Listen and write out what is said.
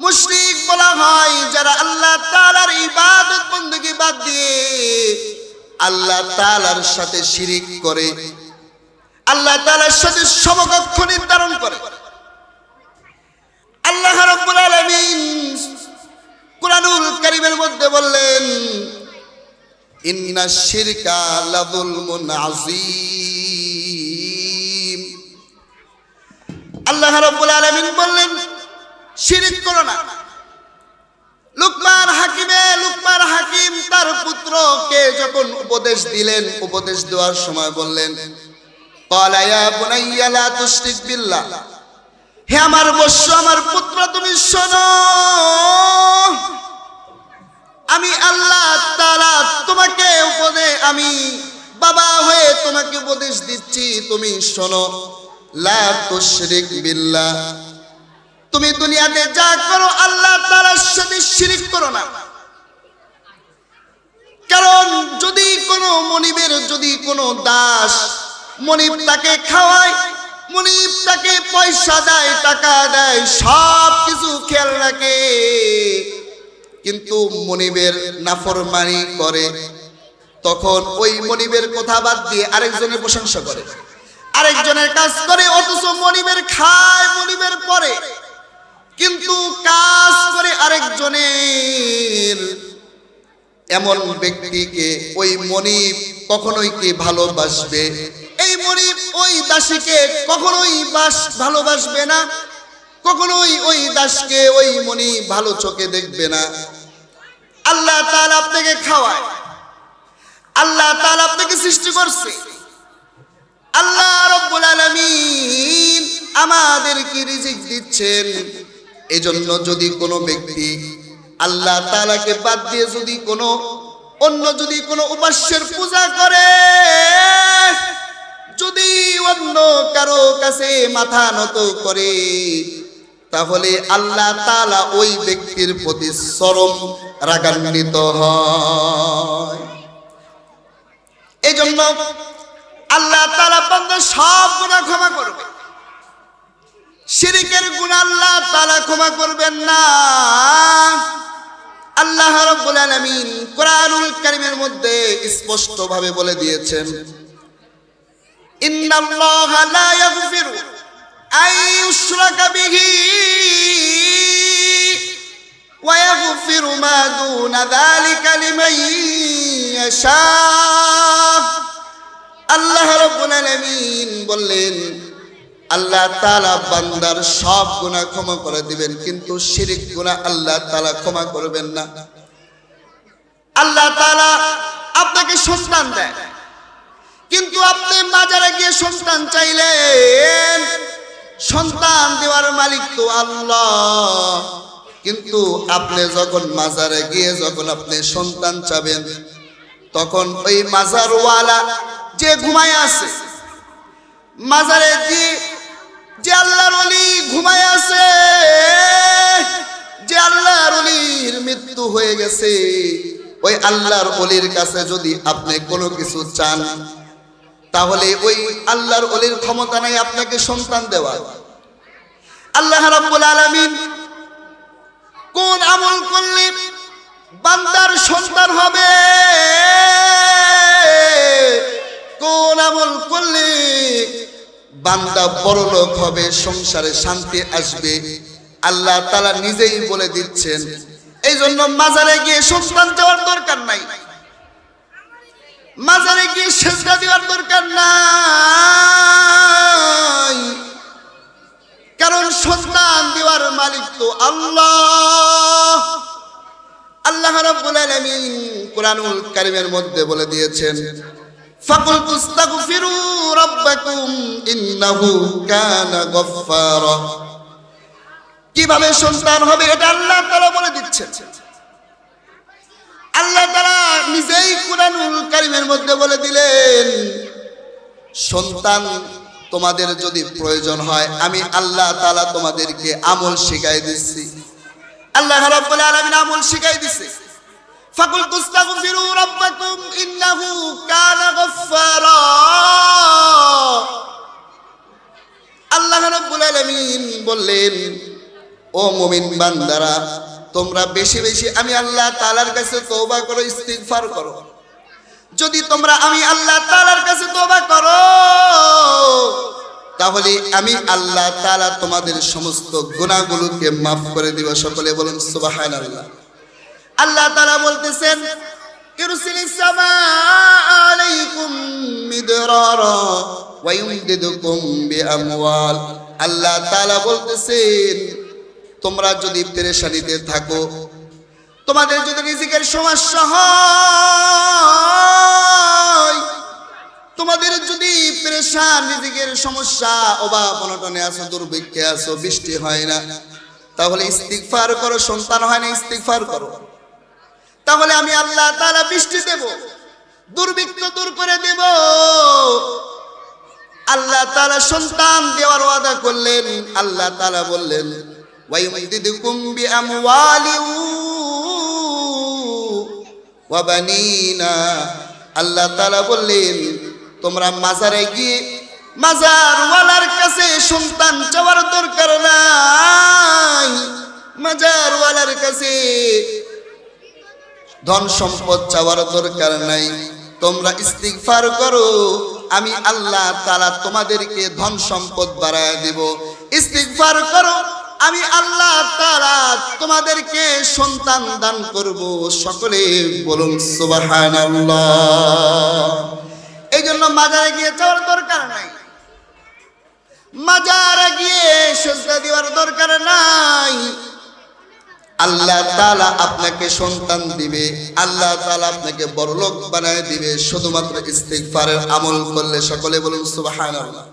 মুশরিক বলা হয় যারা আল্লাহ তাআলার ইবাদত বندگی বাদ দিয়ে আল্লাহ তাআলার সাথে শিরিক করে, আল্লাহ তাআলার সাথে সমকক্ষ নির্ধারণ করে। আল্লাহ রাব্বুল আলামিন কুরআনুল কারীমের মধ্যে বললেন, ইন্নাশ শিরকা লাযুলমুন আযীম। আল্লাহ রাব্বুল আলামিন বললেন, শিরিক করো না। লুকমান হাকিম তার পুত্রকে যখন উপদেশ দিলেন, উপদেশ দেওয়ার সময় বললেন, ক্বালা ইয়া বুনাইয়া লা তুশরিক বিল্লাহ, হে আমার বৎস, আমার পুত্র, তুমি শোনো, আমি আল্লাহ তাআলা তোমাকে আমি বাবা হয়ে তোমাকে উপদেশ দিচ্ছি, তুমি শোনো, লা তুশরিক বিল্লাহ, তুমি দুনিয়াতে যা করো আল্লাহ তাআলার সাথে শিরিক করো না। কারণ যদি কোনো মনিবের যদি কোনো দাস মনিব তাকে খাওয়ায়, মনিব তাকে পয়সা দেয়, টাকা দেয়, সব কিছু খেয়াল রাখে, কিন্তু মনিবের নাফরমানি করে, তখন ওই মনিবের কথা বাদ দিয়ে আরেকজনের প্রশংসা করে, আরেকজনের কাজ করে, অথচ মনিবের খায়, মনিবের পরে, কিন্তু কাজ করে আরেকজনের। এমন ব্যক্তিকে ওই মনিব কখনোই কি ভালোবাসবে? এই মনিব ওই দাসীকে কখনোই ভালোবাসবে না, কখনোই ওই দাসকে ওই মনিব ভালো চোখে দেখবে না। আল্লাহ তাআলা আপনাকে খাওয়ায়, আল্লাহ তাআলা আপনাকে সৃষ্টি করছে, আল্লাহ রাব্বুল আলামিন আমাদেরকে রিজিক দিচ্ছেন। এজন্য যদি কোনো ব্যক্তি আল্লাহ তাআলাকে বাদ দিয়ে যদি কোনো অন্য যদি কোনো উপাস্যের পূজা করে, যদি অন্য কারো কাছে মাথা নত করে, তাহলে আল্লাহ তাআলা ওই ব্যক্তির প্রতি চরম রাগান্বিত হয়। এজন্য আল্লাহ তাআলা বান্দার সব গুনাহ ক্ষমা করবে, শিরকের গুনাহ আল্লাহ তাআলা ক্ষমা করবেন না। আল্লাহ রাব্বুল আলামিন কুরআনুল কারীমের মধ্যে স্পষ্ট ভাবে বলে দিয়েছেন, ইন্নাল্লাহা লা ইয়াগফিরু আন ইউশরাকা বিহি ওয়া ইয়াগফিরু মা দুনা যালিকা লিমান ইয়াশা। আল্লাহ রাব্বুল আলামিন বললেন, আল্লাহ তাআলা বান্দার সব গুনাহ ক্ষমা করে দিবেন, কিন্তু শিরক গুনাহ আল্লাহ তাআলা ক্ষমা করবেন না। আল্লাহ তাআলা আপনাকে সন্তান দেয়, কিন্তু আপনি মাজারে গিয়ে সন্তান চাইলেন, সন্তান দেওয়ার মালিক তো আল্লাহ, কিন্তু আপনি যখন মাজারে গিয়ে যখন আপনি সন্তান চাবেন, তখন ওই মাজারওয়ালা যে ঘুমায় আছে, মাজারে যে আল্লাহর ওলি ঘুমায় আছে, যে আল্লাহর ওলির মৃত্যু হয়ে গেছে, ওই আল্লাহর ওলির কাছে যদি আপনি কোনো কিছু চান, তাহলে ওই আল্লাহর ওলির ক্ষমতা নাই আপনাকে সন্তান দেওয়ার। আল্লাহ রাব্বুল আলামিন কোন আমল করলে বান্দার সন্তান হবে, কোন আমল করলে বান্দা বড়লোক হবে, সংসারে শান্তি আসবে, আল্লাহ তাআলা নিজেই বলে দিচ্ছেন। এই জন্য মাজারে গিয়ে সন্তান চাওয়ার দরকার নাই, মাজারে গিয়ে সেজদা দেওয়ার দরকার নাই, কারণ সন্তান দেওয়ার মালিক তো আল্লাহ। আল্লাহ রাব্বুল আলামিন কুরআনুল কারীমের মধ্যে বলে দিয়েছেন, ফাকুলতু ইস্তাগফিরু রাব্বাকুম ইন্নাহু কানা গফফারা। কিভাবে সন্তান হবে এটা আল্লাহ তাআলা বলে দিচ্ছেন। আল্লাহ তাআলা নিজেই কুরআনুল কারীমের মধ্যে বলে দিলেন, সন্তান তোমাদের যদি প্রয়োজন হয়, আমি আল্লাহ তাআলা তোমাদেরকে আমল শিখাই দিচ্ছি। আল্লাহ রাব্বুল আলামিন আমল শিখাই দিছে। ফাকুলতু ইস্তাগফিরু রাব্বাকুম ইন্নাহু কানা গফফারা। আল্লাহ রাব্বুল আলামিন বললেন, ও মুমিন বান্দারা, তোমরা বেশি বেশি আমি আল্লাহ তাআলার কাছে তওবা করো, ইস্তিগফার করো। যদি তোমরা আমি আল্লাহ তাআলার কাছে তওবা করো, তাহলে আমি আল্লাহ তাআলা তোমাদের সমস্ত গুনাহগুলোকে মাফ করে দিব। সকলে বলুন সুবহানাল্লাহ। আল্লাহ তাআলা বলতেছেন, ইরসিলিস সামাআ আলাইকুম মিদরারা ওয়া ইউমদিদুকুম বিআমওয়াল। আল্লাহ তাআলা বলতেছেন, তোমরা যদি পেরেশানিতে থাকো, তোমাদের যদি রিজিকের সমস্যা হয়, তোমাদের যদি পেরেশান রিজিকের সমস্যা, অভাব অনটনে আছো, দুর্ভিক্ষে আছো, বৃষ্টি হয় না, তাহলে ইস্তিগফার করো। সন্তান হয় না, ইস্তিগফার করো। তাহলে আমি আল্লাহ তাআলা বৃষ্টি দেব, দুর্ভিক্ষ দূর করে দেব। আল্লাহ তাআলা সন্তান দেওয়ার ওয়াদা করলেন। আল্লাহ তাআলা বললেন, ওয়াইমদিদুকুম বিআমওয়ালিন ওয়া বানিনা। আল্লাহ তাআলা বললেন, তোমরা মাজারে গিয়ে মাজারওয়ালার কাছে সন্তান চাওয়ার দরকার নাই, মাজারওয়ালার কাছে ধন সম্পদ চাওয়ার দরকার নাই। তোমরা ইস্তিগফার করো, আমি আল্লাহ তাআলা তোমাদেরকে ধন সম্পদ বাড়ায় দেব। ইস্তিগফার করো, আমি আল্লাহ তাআলা তোমাদেরকে সন্তান দান করব। সকলে বলুন সুবহানাল্লাহ। এই জন্য মাজারে গিয়ে চাওয়ার দরকার নাই, মাজারে গিয়ে সিজদা দেওয়ার দরকার নাই। আল্লাহ তাআলা আপনাকে সন্তান দিবে, আল্লাহ তাআলা আপনাকে বড়লোক বানায় দিবে শুধুমাত্র ইস্তিগফারের আমল করলে। সকলে বলুন সুবহানাল্লাহ।